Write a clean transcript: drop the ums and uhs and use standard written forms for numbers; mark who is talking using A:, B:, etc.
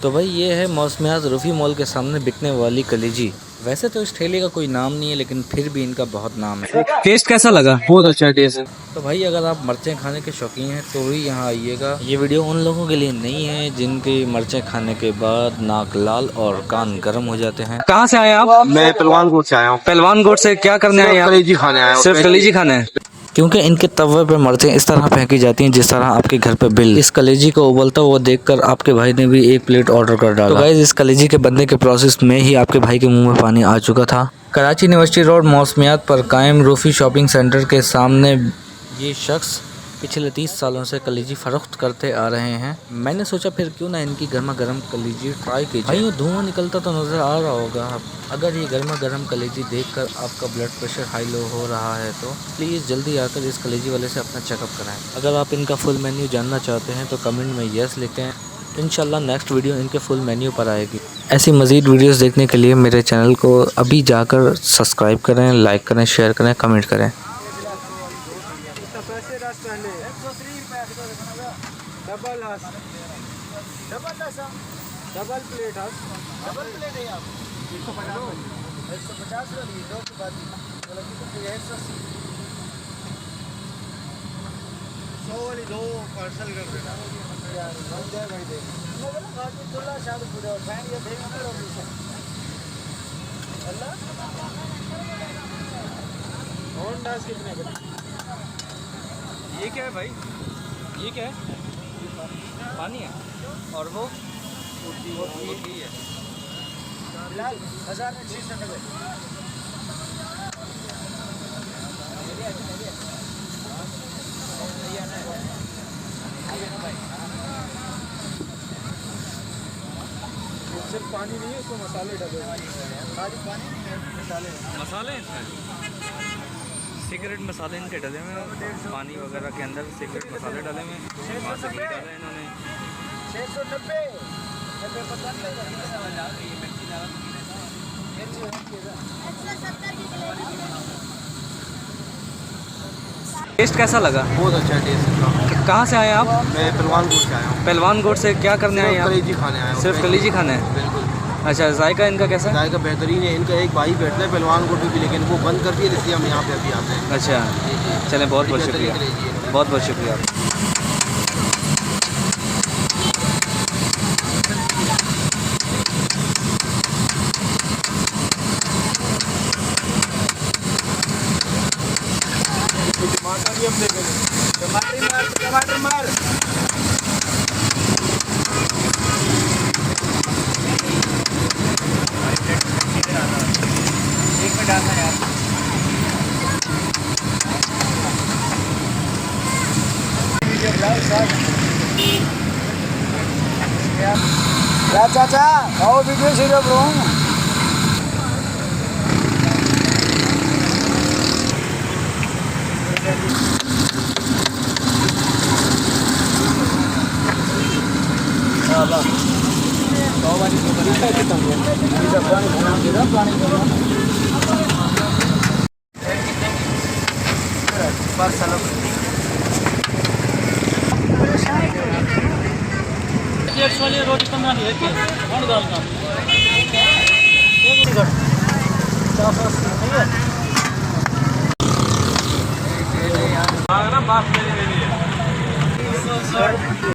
A: तो भाई ये है मौसमियात रूफ़ी मॉल के सामने बिकने वाली कलेजी। वैसे तो इस ठेले का कोई नाम नहीं है, लेकिन फिर भी इनका बहुत नाम है।
B: टेस्ट कैसा लगा? बहुत अच्छा टेस्ट है।
A: तो भाई अगर आप मिर्चें खाने के शौकीन हैं तो ही यहाँ आइएगा। ये वीडियो उन लोगों के लिए नहीं है जिनकी मिर्चें खाने के बाद नाक लाल और कान गर्म हो जाते हैं।
B: कहाँ से आए आप?
C: मैं पहलवान कोट से आया हूँ।
B: पहलवान कोट से क्या करने आए आप?
C: कलेजी खाने आया हूँ।
B: सिर्फ कलेजी खाना है?
A: क्योंकि इनके तवे पे मिर्चें इस तरह फेंकी जाती हैं जिस तरह आपके घर पे बिल। इस कलेजी को उबलता हुआ देखकर आपके भाई ने भी एक प्लेट ऑर्डर कर डाला। तो गाइस इस कलेजी के बनने के प्रोसेस में ही आपके भाई के मुंह में पानी आ चुका था। कराची यूनिवर्सिटी रोड मौसमियात पर कायम रूफ़ी शॉपिंग सेंटर के सामने ये शख्स पिछले 30 सालों से कलेजी फ़रोख्त करते आ रहे हैं। मैंने सोचा फिर क्यों ना इनकी गर्मा गर्म कलेजी ट्राई कीजिए। भाई ये धुआं निकलता तो नज़र आ रहा होगा। अगर ये गर्मा गर्म कलेजी देखकर आपका ब्लड प्रेशर हाई लो हो रहा है तो प्लीज़ जल्दी आकर इस कलेजी वाले से अपना चेकअप कराएं। अगर आप इनका फुल मेन्यू जानना चाहते हैं तो कमेंट में येस लिखें। इंशाल्लाह नेक्स्ट वीडियो इनके फुल मेन्यू पर आएगी। ऐसी मज़ीद वीडियोस देखने के लिए मेरे चैनल को अभी जाकर सब्सक्राइब करें, लाइक करें, शेयर करें, कमेंट करें।
D: डबल प्लेट है आप 150 वाली 2 की बात मतलब 180 100 वाली 2 पार्सल कर देना यार। बन जाए भाई देख मैं बोला गाड़ी खुला शायद पूरा फैन ये देख ना लोकेशन अल्लाह होंडा कितने का ये क्या है भाई? ये क्या है? पानी है और वो है 1690। सिर्फ पानी नहीं है, उसको मसाले डले खाली पानी नहीं है, मसाले
A: सिगरेट मसाले इनके डले में, पानी वगैरह के अंदर सिगरेट मसाले डले में, इन्होंने
D: 690
B: टेस्ट कैसा लगा?
C: बहुत अच्छा टेस्ट है।
B: कहाँ से आए आप?
C: मैं पहलवान कोट से आया हूँ।
B: पहलवान कोट से क्या करने आए आप?
C: कलेजी खाने आया हूँ।
B: सिर्फ कलेजी खाना है?
C: बिल्कुल।
B: अच्छा, जायका इनका कैसा है?
C: जायका बेहतरीन है। इनका एक भाई बैठता है पहलवान कोट में भी, लेकिन वो बंद कर दिया, इसलिए हम यहाँ पे अभी आते हैं।
B: अच्छा चलें, बहुत बहुत शुक्रिया, बहुत बहुत शुक्रिया।
D: टमाटर भी हम देखेंगे। टमाटर मार एक में डालना यार। क्या चाचा आओ वीडियो शुरू करो। वाली रोटी पंद्रह नहीं है।